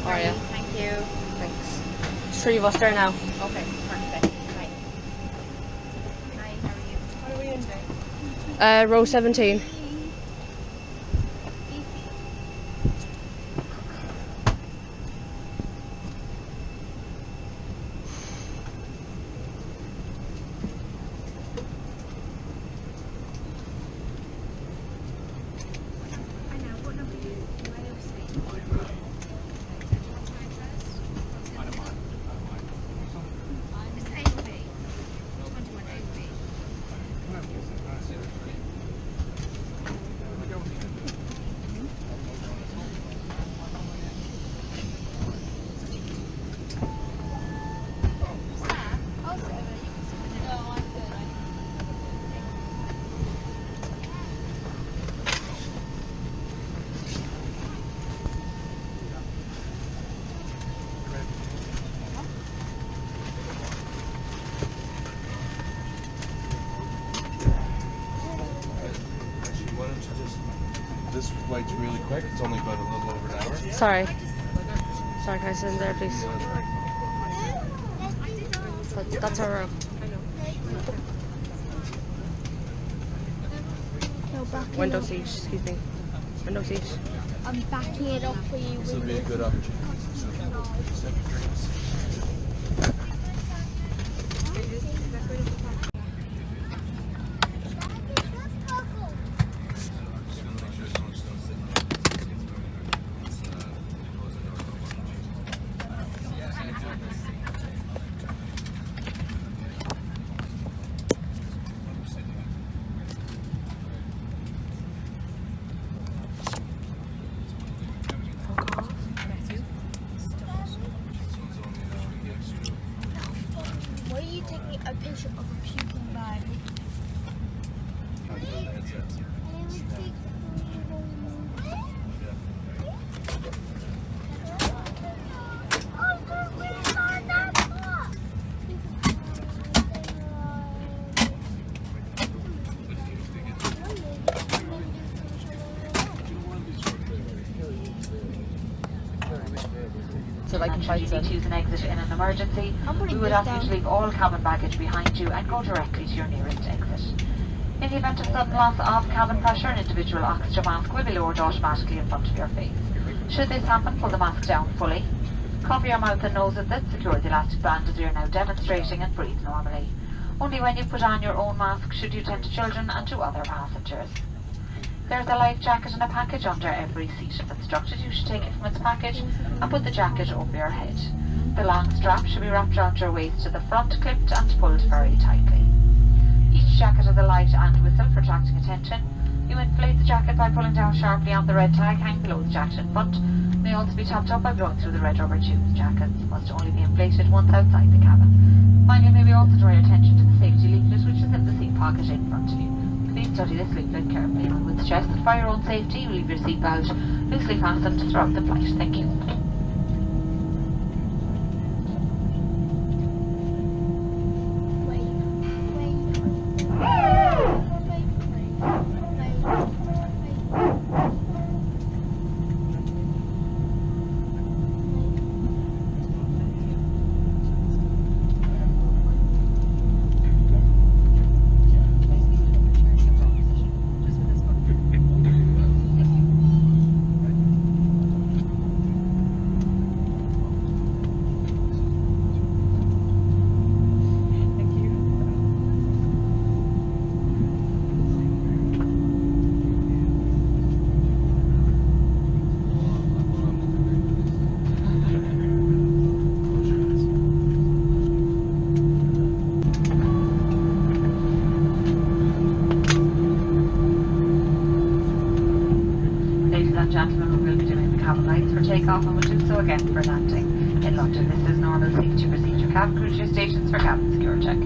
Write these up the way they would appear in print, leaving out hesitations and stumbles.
How are you? Thank you. Thanks. There's 3 of us there now. Okay, perfect. Hi. Hi, how are you? What are we in today? Row 17. This flight's really quick. It's only about a little over an hour. Sorry. Sorry, can I sit in there, please? That's our row. Window seat, excuse me. Window seat. I'm backing it up for you. This will be a good opportunity. Why are you taking a picture of a puking bag? So like should you choose an exit in an emergency, we would ask you to leave all cabin baggage behind you and go directly to your nearest exit. In the event of sudden loss of cabin pressure, an individual oxygen mask will be lowered automatically in front of your face. Should this happen, pull the mask down fully. Cover your mouth and nose with it, secure the elastic band as we are now demonstrating, and breathe normally. Only when you put on your own mask should you tend to children and to other passengers. There's a life jacket and a package under every seat. If instructed, you should take it from its package and put the jacket over your head. The long strap should be wrapped around your waist to the front, clipped and pulled very tightly. Each jacket has a light and whistle for attracting attention. You inflate the jacket by pulling down sharply on the red tag hanging below the jacket in front. It may also be topped up by blowing through the red rubber tubes. Jackets must only be inflated once outside the cabin. Finally, may we also draw your attention to the safety leaflet which is in the seat pocket in front of you. Please study this leaflet carefully. We would suggest that for your own safety you leave your seatbelt loosely fastened throughout the flight. Thank you. Gentlemen, we will be doing the cabin lights for takeoff and we'll do so again for landing. In London, this is normal safety procedure. Cabin crew to your stations for cabin secure check.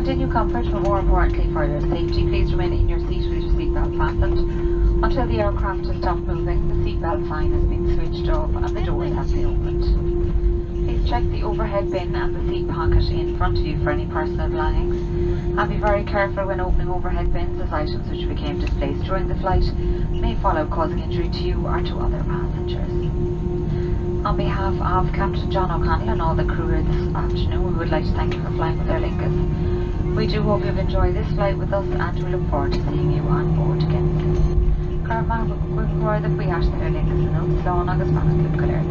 continue comfort, but more importantly for your safety, please remain in your seat with your seatbelt fastened. Until the aircraft has stopped moving, the seatbelt sign has been switched off and the doors have been opened. Please check the overhead bin and the seat pocket in front of you for any personal belongings. And be very careful when opening overhead bins, as items which became displaced during the flight may fall out, causing injury to you or to other passengers. On behalf of Captain John O'Connell and all the crew here this afternoon, we would like to thank you for flying with Aer Lingus. We do hope you've enjoyed this flight with us, and we look forward to seeing you on board again soon.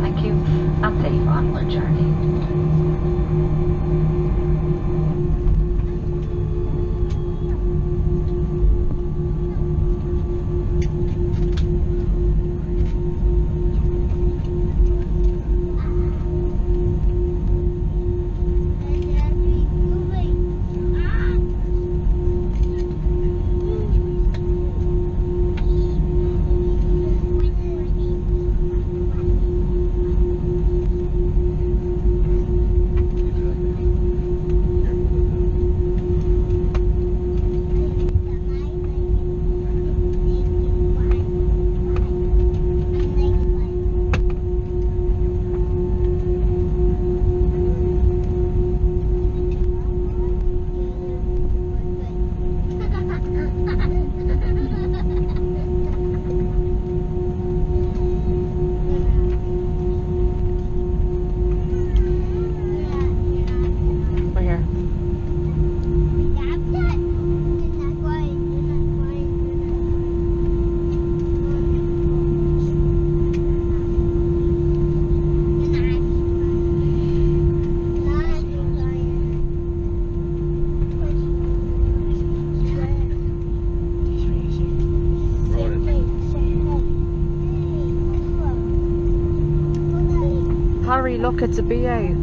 Thank you, and safe onward journey. Harry, look, it's a BA.